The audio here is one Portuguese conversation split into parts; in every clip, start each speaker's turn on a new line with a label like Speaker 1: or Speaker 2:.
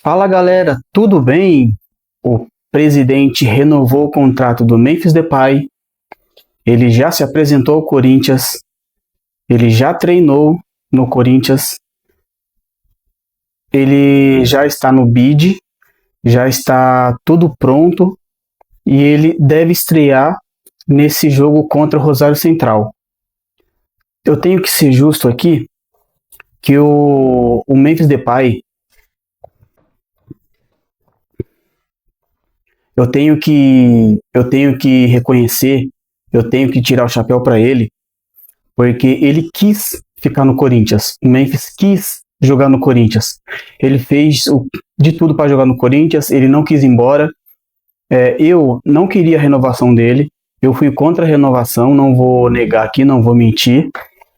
Speaker 1: Fala galera, tudo bem? O presidente renovou o contrato do Memphis Depay, ele já se apresentou ao Corinthians, ele já treinou no Corinthians, ele já está no bid, já está tudo pronto e ele deve estrear nesse jogo contra o Rosário Central. Eu tenho que ser justo aqui que o Memphis Depay, eu tenho que reconhecer, eu tenho que tirar o chapéu para ele, porque ele quis ficar no Corinthians. O Memphis quis jogar no Corinthians. Ele fez de tudo para jogar no Corinthians, ele não quis ir embora. Eu não queria a renovação dele, eu fui contra a renovação, não vou negar aqui, não vou mentir.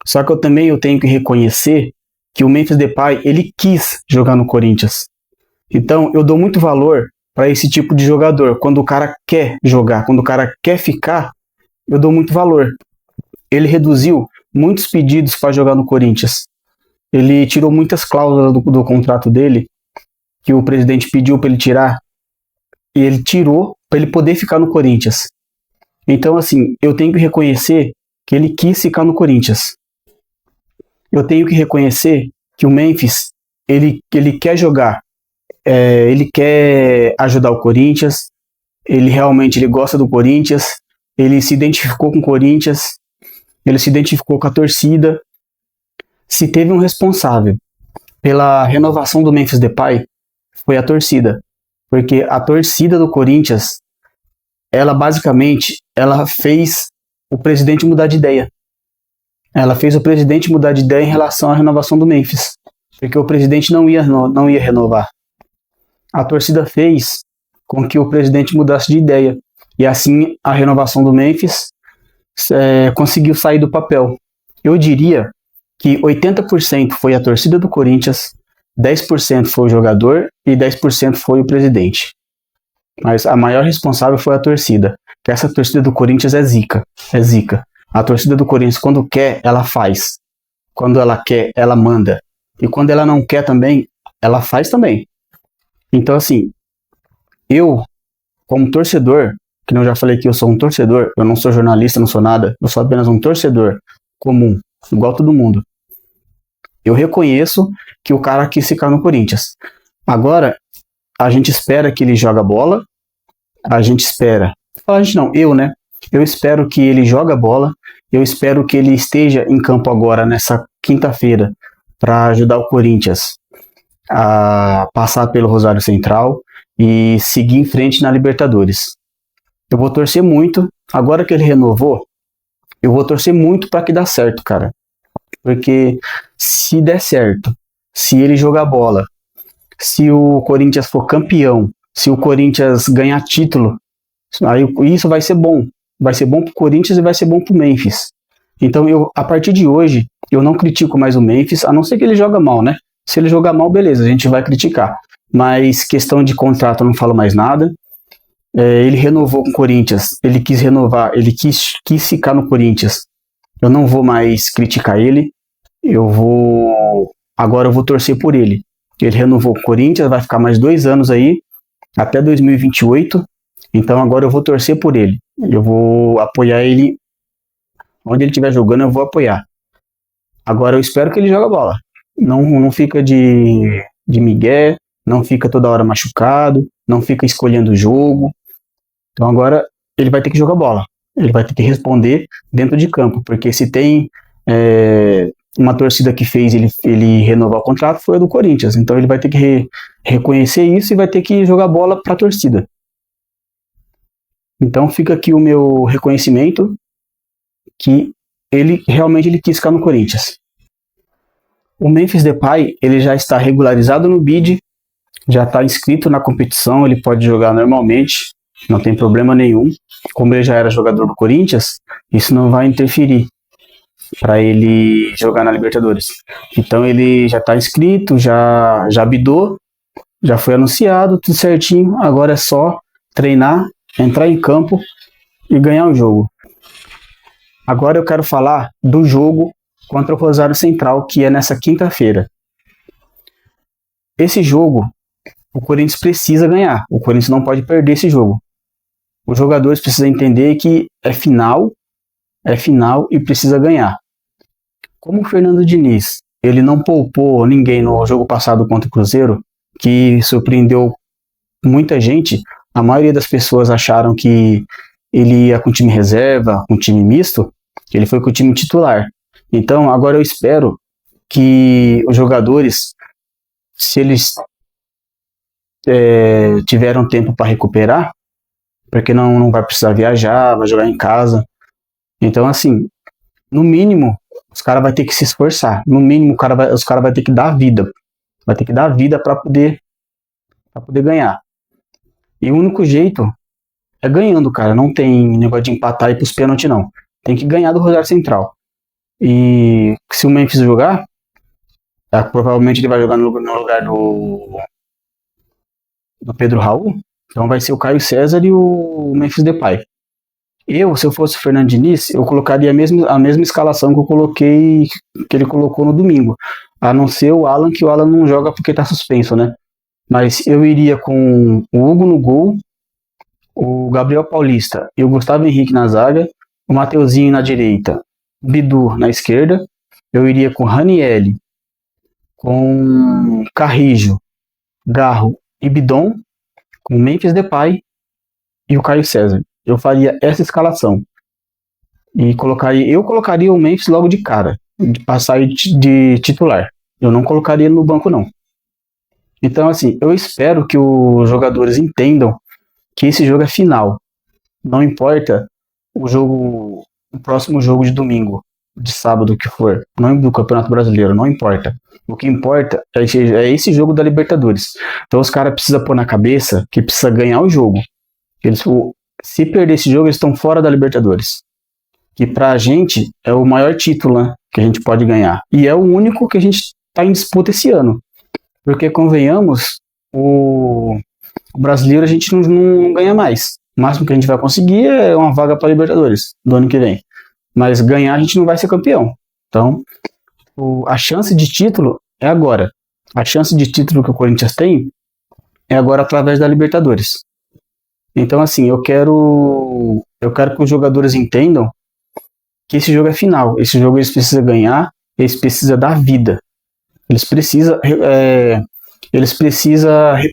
Speaker 1: Só que eu tenho que reconhecer que o Memphis Depay, ele quis jogar no Corinthians. Então, eu dou muito valor para esse tipo de jogador. Quando o cara quer jogar, quando o cara quer ficar, eu dou muito valor. Ele reduziu muitos pedidos para jogar no Corinthians. Ele tirou muitas cláusulas do contrato dele, que o presidente pediu para ele tirar, e ele tirou para ele poder ficar no Corinthians. Então, assim, eu tenho que reconhecer que ele quis ficar no Corinthians. Eu tenho que reconhecer que o Memphis, ele quer jogar. Ele quer ajudar o Corinthians, ele gosta do Corinthians, ele se identificou com o Corinthians, ele se identificou com a torcida. Se teve um responsável pela renovação do Memphis Depay, foi a torcida, porque a torcida do Corinthians, ela fez o presidente mudar de ideia. Ela fez o presidente mudar de ideia em relação à renovação do Memphis, porque o presidente não ia renovar. A torcida fez com que o presidente mudasse de ideia. E assim a renovação do Memphis conseguiu sair do papel. Eu diria que 80% foi a torcida do Corinthians, 10% foi o jogador e 10% foi o presidente. Mas a maior responsável foi a torcida. Que essa torcida do Corinthians é zica. É zica. A torcida do Corinthians, quando quer, ela faz. Quando ela quer, ela manda. E quando ela não quer também, ela faz também. Então, assim, eu, como torcedor, que eu já falei que eu sou um torcedor, eu não sou jornalista, não sou nada, eu sou apenas um torcedor comum, igual todo mundo. Eu reconheço que o cara quis ficar no Corinthians. Agora, a gente espera que ele joga bola, eu espero que ele joga bola, eu espero que ele esteja em campo agora, nessa quinta-feira, para ajudar o Corinthians a passar pelo Rosário Central e seguir em frente na Libertadores. Eu vou torcer muito, agora que ele renovou, eu vou torcer muito para que dê certo, cara. Porque se der certo, se ele jogar bola, se o Corinthians for campeão, se o Corinthians ganhar título, aí isso vai ser bom. Vai ser bom pro Corinthians e vai ser bom pro Memphis. Então, a partir de hoje, eu não critico mais o Memphis, a não ser que ele joga mal, né? Se ele jogar mal, beleza, a gente vai criticar. Mas questão de contrato, eu não falo mais nada. Ele renovou com o Corinthians, ele quis renovar, ele quis ficar no Corinthians. Eu não vou mais criticar ele. Agora eu vou torcer por ele. Ele renovou com o Corinthians, vai ficar mais 2 anos aí, até 2028. Então agora eu vou torcer por ele. Eu vou apoiar ele. Onde ele estiver jogando, eu vou apoiar. Agora eu espero que ele jogue a bola. Não fica de migué, não fica toda hora machucado, não fica escolhendo o jogo. Então agora ele vai ter que jogar bola. Ele vai ter que responder dentro de campo, porque se tem uma torcida que fez ele renovar o contrato, foi a do Corinthians. Então ele vai ter que reconhecer isso e vai ter que jogar bola para a torcida. Então fica aqui o meu reconhecimento que ele quis ficar no Corinthians. O Memphis Depay, ele já está regularizado no bid, já está inscrito na competição, ele pode jogar normalmente, não tem problema nenhum. Como ele já era jogador do Corinthians, isso não vai interferir para ele jogar na Libertadores. Então ele já está inscrito, já bidou, já foi anunciado, tudo certinho. Agora é só treinar, entrar em campo e ganhar o jogo. Agora eu quero falar do jogo contra o Rosário Central, que é nessa quinta-feira. Esse jogo o Corinthians precisa ganhar. O Corinthians não pode perder esse jogo. Os jogadores precisam entender que é final e precisa ganhar. Como o Fernando Diniz, ele não poupou ninguém no jogo passado contra o Cruzeiro, que surpreendeu muita gente, a maioria das pessoas acharam que ele ia com time reserva, com time misto, ele foi com o time titular. Então, agora eu espero que os jogadores, se eles tiveram tempo para recuperar, porque não vai precisar viajar, vai jogar em casa. Então, assim, no mínimo, os caras vão ter que se esforçar. No mínimo, os caras vão ter que dar vida. Vai ter que dar vida para poder ganhar. E o único jeito é ganhando, cara. Não tem negócio de empatar e ir pros pênaltis, não. Tem que ganhar do Rosário Central. E se o Memphis jogar, provavelmente ele vai jogar no lugar do Pedro Raul. Então vai ser o Caio César e o Memphis Depay. Se eu fosse o Fernando Diniz, eu colocaria a mesma escalação que ele colocou no domingo. A não ser o Alan, que o Alan não joga porque tá suspenso, né? Mas eu iria com o Hugo no gol, o Gabriel Paulista e o Gustavo Henrique na zaga, o Mateuzinho na direita, Bidu na esquerda. Eu iria com Ranieri, com Carrijo, Garro e Bidon, com Memphis Depay e o Caio César. Eu faria essa escalação. E eu colocaria o Memphis logo de cara, de passar de titular. Eu não colocaria ele no banco, não. Então, assim, eu espero que os jogadores entendam que esse jogo é final. Não importa o próximo jogo de domingo, de sábado, o que for, não do Campeonato Brasileiro, não importa. O que importa é esse jogo da Libertadores. Então os caras precisam pôr na cabeça que precisa ganhar o jogo. Se perder esse jogo, eles estão fora da Libertadores. Que pra gente é o maior título, né, que a gente pode ganhar. E é o único que a gente tá em disputa esse ano. Porque, convenhamos, o brasileiro a gente não ganha mais. O máximo que a gente vai conseguir é uma vaga para Libertadores do ano que vem. Mas ganhar a gente não vai ser campeão. Então, a chance de título é agora. A chance de título que o Corinthians tem é agora através da Libertadores. Então, assim, eu quero que os jogadores entendam que esse jogo é final. Esse jogo eles precisam ganhar, eles precisam dar vida. Eles precisam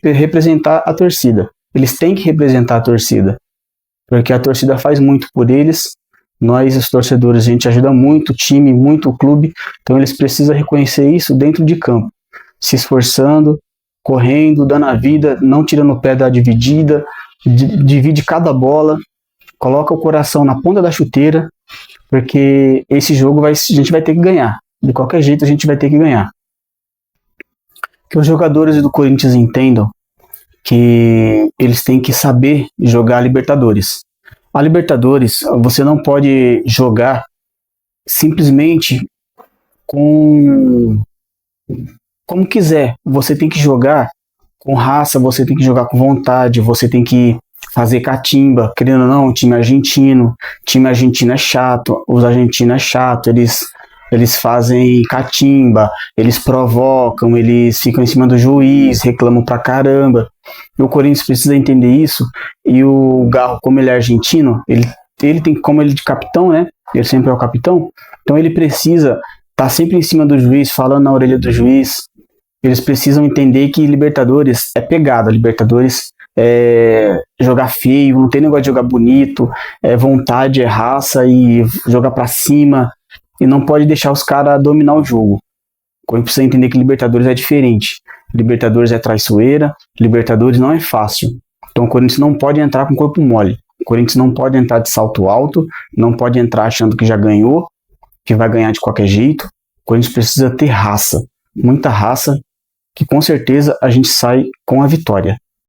Speaker 1: representar a torcida. Eles têm que representar a torcida. Porque a torcida faz muito por eles. Nós, os torcedores, a gente ajuda muito o time, muito o clube. Então eles precisam reconhecer isso dentro de campo. Se esforçando, correndo, dando a vida, não tirando o pé da dividida. Divide cada bola, coloca o coração na ponta da chuteira, porque esse jogo a gente vai ter que ganhar. De qualquer jeito a gente vai ter que ganhar. Que os jogadores do Corinthians entendam que eles têm que saber jogar a Libertadores. A Libertadores, você não pode jogar simplesmente como quiser. Você tem que jogar com raça, você tem que jogar com vontade, você tem que fazer catimba, querendo ou não, time argentino é chato, os argentinos é chato, eles fazem catimba, eles provocam, eles ficam em cima do juiz, reclamam pra caramba. E o Corinthians precisa entender isso, e o Garro, como ele é argentino, ele tem, como ele de capitão, né, ele sempre é o capitão, então ele precisa estar sempre em cima do juiz, falando na orelha do juiz. Eles precisam entender que Libertadores é pegada, Libertadores é jogar feio, não tem negócio de jogar bonito, é vontade, é raça e jogar pra cima, e não pode deixar os caras dominar o jogo. O Corinthians precisa entender que Libertadores é diferente. Libertadores é traiçoeira, Libertadores não é fácil. Então o Corinthians não pode entrar com corpo mole. O Corinthians não pode entrar de salto alto, não pode entrar achando que já ganhou, que vai ganhar de qualquer jeito. O Corinthians precisa ter raça, muita raça, que com certeza a gente sai com a vitória.